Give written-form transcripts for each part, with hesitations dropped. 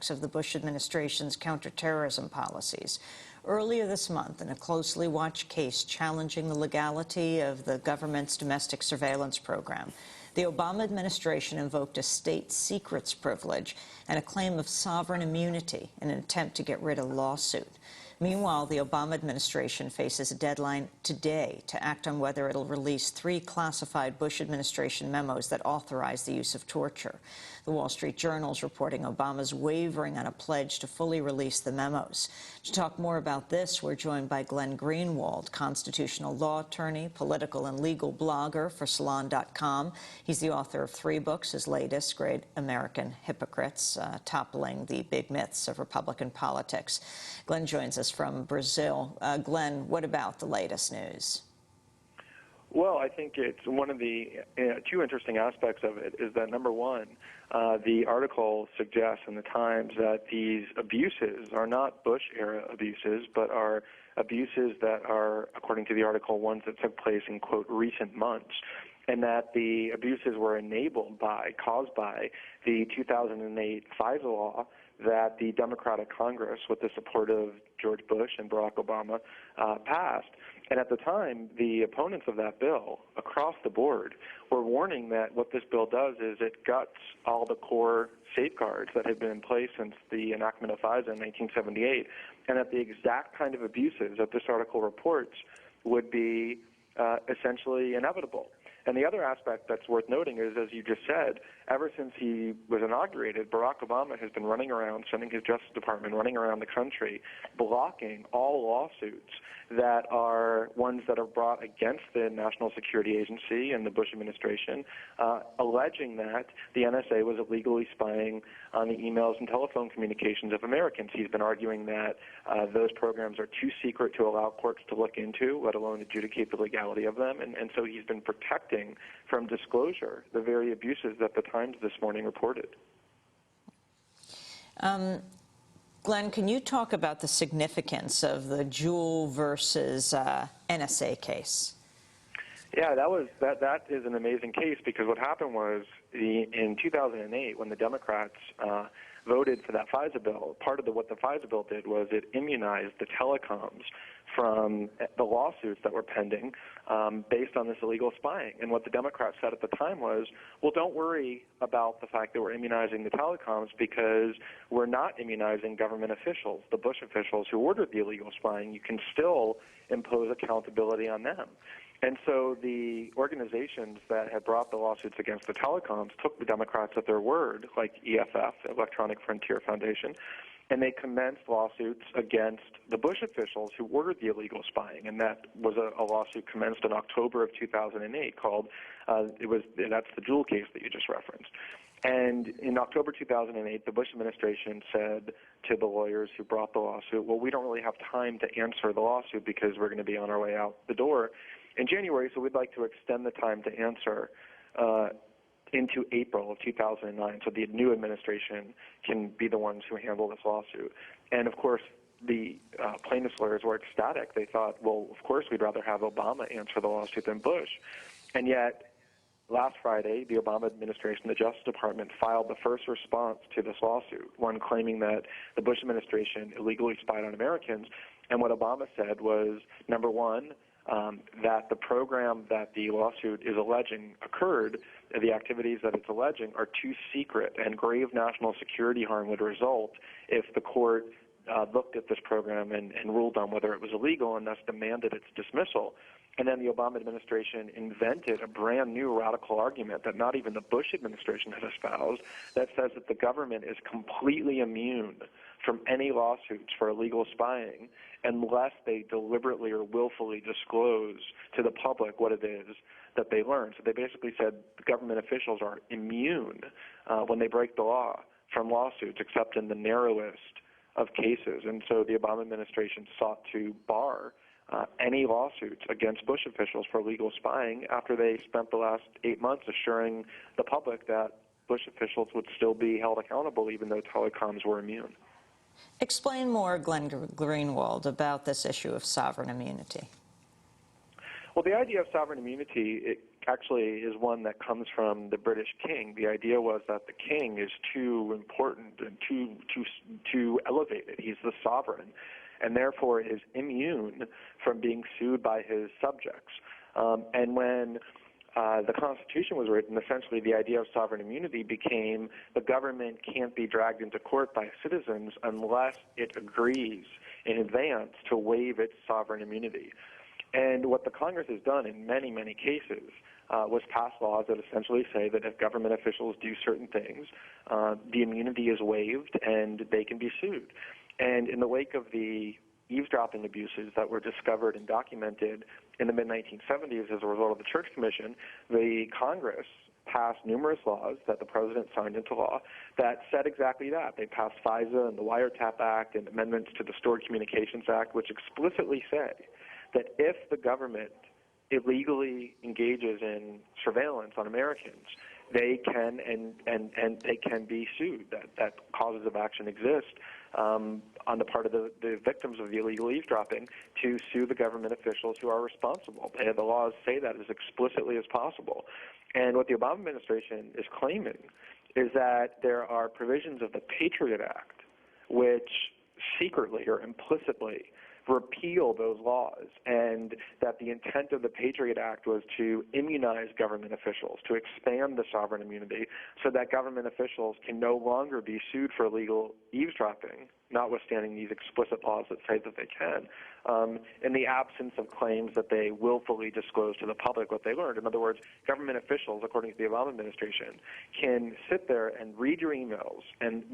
aspects of the Bush administration's counterterrorism policies. Earlier this month, in a closely watched case challenging the legality of the government's domestic surveillance program, the Obama administration invoked a state secrets privilege and a claim of sovereign immunity in an attempt to get rid of a lawsuit. Meanwhile, the Obama administration faces a deadline today to act on whether it'll release 3 classified Bush administration memos that authorize the use of torture. The Wall Street Journal is reporting Obama's wavering on a pledge to fully release the memos. To talk more about this, we're joined by Glenn Greenwald, constitutional law attorney, political and legal blogger for Salon.com. He's the author of 3 books, his latest, Great American Hypocrites, toppling the big myths of Republican politics. Glenn joins us from Brazil. Glenn, what about the latest news? Well, I think it's one of the 2 interesting aspects of it is that, number one, the article suggests in the Times that these abuses are not Bush-era abuses, but are abuses that are, according to the article, ones that took place in, quote, recent months, and that the abuses were caused by the 2008 FISA law that the Democratic Congress, with the support of George Bush and Barack Obama, passed. And at the time, the opponents of that bill, across the board, were warning that what this bill does is it guts all the core safeguards that had been in place since the enactment of FISA in 1978, and that the exact kind of abuses that this article reports would be essentially inevitable. And the other aspect that's worth noting is, as you just said, ever since he was inaugurated, Barack Obama has been running around, sending his Justice Department, running around the country, blocking all lawsuits that are ones that are brought against the National Security Agency and the Bush administration, alleging that the NSA was illegally spying on the emails and telephone communications of Americans. He's been arguing that those programs are too secret to allow courts to look into, let alone adjudicate the legality of them, and so he's been protecting from disclosure the very abuses that the Times this morning reported. Glenn, can you talk about the significance of the Jewel versus NSA case? Yeah, that is an amazing case, because what happened was in 2008, when the Democrats voted for that FISA bill, part of what the FISA bill did was it immunized the telecoms from the lawsuits that were pending based on this illegal spying. And what the Democrats said at the time was, well, don't worry about the fact that we're immunizing the telecoms, because we're not immunizing government officials, the Bush officials who ordered the illegal spying. You can still impose accountability on them. And so the organizations that had brought the lawsuits against the telecoms took the Democrats at their word, like EFF, Electronic Frontier Foundation, and they commenced lawsuits against the Bush officials who ordered the illegal spying. And that was a lawsuit commenced in October of 2008 called, that's the Jewel case that you just referenced. And in October 2008, the Bush administration said to the lawyers who brought the lawsuit, well, we don't really have time to answer the lawsuit because we're going to be on our way out the door in January, so we'd like to extend the time to answer into April of 2009, so the new administration can be the ones who handle this lawsuit. And of course, the plaintiffs' lawyers were ecstatic. They thought, well, of course we'd rather have Obama answer the lawsuit than Bush. And yet, last Friday, the Obama administration, the Justice Department, filed the first response to this lawsuit, one claiming that the Bush administration illegally spied on Americans. And what Obama said was, number one, that the program that the lawsuit is alleging occurred, the activities that it's alleging are too secret, and grave national security harm would result if the court looked at this program and ruled on whether it was illegal, and thus demanded its dismissal. And then the Obama administration invented a brand new radical argument that not even the Bush administration has espoused, that says that the government is completely immune from any lawsuits for illegal spying unless they deliberately or willfully disclose to the public what it is that they learned. So they basically said the government officials are immune when they break the law from lawsuits, except in the narrowest of cases. And so the Obama administration sought to bar any lawsuits against Bush officials for illegal spying after they spent the last 8 months assuring the public that Bush officials would still be held accountable even though telecoms were immune. Explain more, Glenn Greenwald, about this issue of sovereign immunity. Well, the idea of sovereign immunity, actually is one that comes from the British king. The idea was that the king is too important and too elevated. He's the sovereign, and therefore is immune from being sued by his subjects. And when the Constitution was written, essentially the idea of sovereign immunity became the government can't be dragged into court by citizens unless it agrees in advance to waive its sovereign immunity. And what the Congress has done in many, many cases was pass laws that essentially say that if government officials do certain things, the immunity is waived and they can be sued. And in the wake of the eavesdropping abuses that were discovered and documented in the mid-1970s as a result of the Church Commission, the Congress passed numerous laws that the president signed into law that said exactly that. They passed FISA and the Wiretap Act and amendments to the Stored Communications Act, which explicitly say that if the government illegally engages in surveillance on Americans, they can and they can be sued. That causes of action exist on the part of the victims of the illegal eavesdropping to sue the government officials who are responsible. The laws say that as explicitly as possible. And what the Obama administration is claiming is that there are provisions of the Patriot Act which secretly or implicitly repeal those laws, and that the intent of the Patriot Act was to immunize government officials, to expand the sovereign immunity so that government officials can no longer be sued for illegal eavesdropping, notwithstanding these explicit laws that say that they can, in the absence of claims that they willfully disclose to the public what they learned. In other words, government officials, according to the Obama administration, can sit there and read your emails and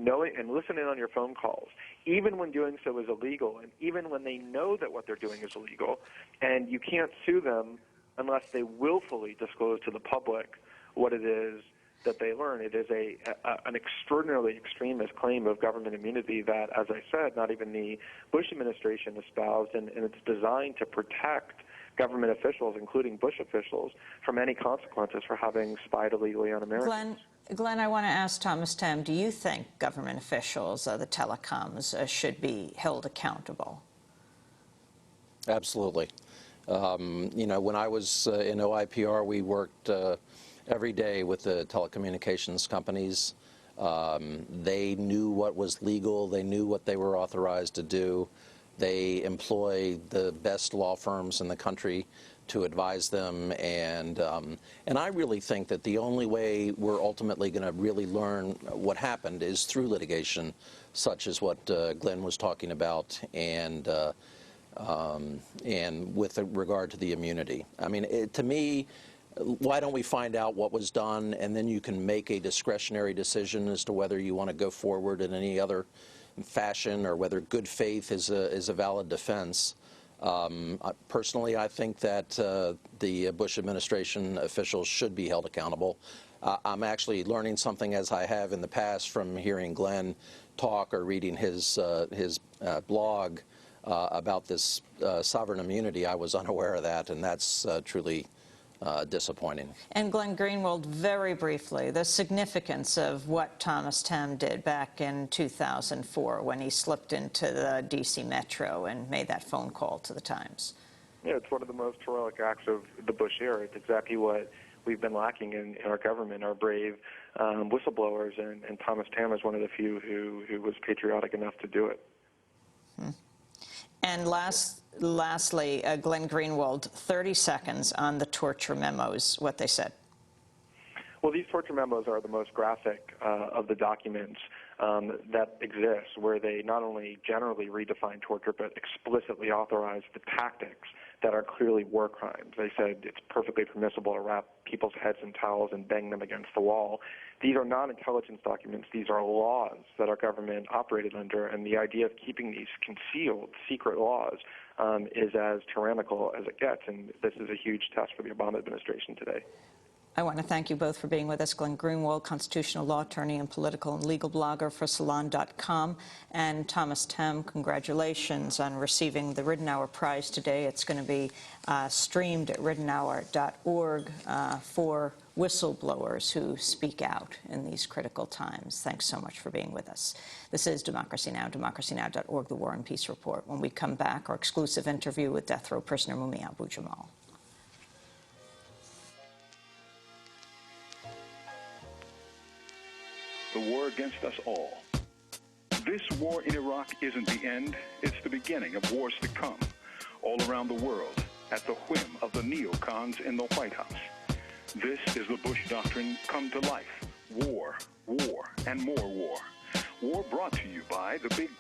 listen in on your phone calls, even when doing so is illegal, and even when they know that what they're doing is illegal, and you can't sue them unless they willfully disclose to the public what it is that they learn. It is an extraordinarily extremist claim of government immunity that, as I said, not even the Bush administration espoused, and it's designed to protect government officials, including Bush officials, from any consequences for having spied illegally on Americans. Glenn, I want to ask Thomas Tamm, do you think government officials, the telecoms, should be held accountable? Absolutely. You know, when I was in OIPR, we worked every day with the telecommunications companies. They knew what was legal. They knew what they were authorized to do. They employ the best law firms in the country to advise them, and I really think that the only way we're ultimately going to really learn what happened is through litigation, such as what Glenn was talking about, and with regard to the immunity. I mean, to me, why don't we find out what was done, and then you can make a discretionary decision as to whether you want to go forward in any other fashion, or whether good faith is a valid defense. Personally, I think that the Bush administration officials should be held accountable. I'm actually learning something, as I have in the past, from hearing Glenn talk or reading his blog about this sovereign immunity. I was unaware of that, and that's truly disappointing. And Glenn Greenwald, very briefly, the significance of what Thomas Tamm did back in 2004 when he slipped into the D.C. Metro and made that phone call to the Times. Yeah, it's one of the most heroic acts of the Bush era. It's exactly what we've been lacking in our government, our brave whistleblowers, and Thomas Tamm is one of the few who was patriotic enough to do it. And lastly, Glenn Greenwald, 30 seconds on the torture memos, what they said. Well, these torture memos are the most graphic of the documents that exist, where they not only generally redefine torture, but explicitly authorize the tactics that are clearly war crimes. They said it's perfectly permissible to wrap people's heads in towels and bang them against the wall. These are not intelligence documents. These are laws that our government operated under, and the idea of keeping these concealed, secret laws is as tyrannical as it gets, and this is a huge test for the Obama administration today. I want to thank you both for being with us. Glenn Greenwald, constitutional law attorney and political and legal blogger for Salon.com. And Thomas Tamm, congratulations on receiving the Ridenour Prize today. It's going to be streamed at ridenour.org for whistleblowers who speak out in these critical times. Thanks so much for being with us. This is Democracy Now!, democracynow.org, the War and Peace Report. When we come back, our exclusive interview with death row prisoner Mumia Abu-Jamal. the war against us all. This war in Iraq isn't the end, it's the beginning of wars to come, all around the world, at the whim of the neocons in the White House. This is the Bush Doctrine come to life. War, war, and more war. War brought to you by the big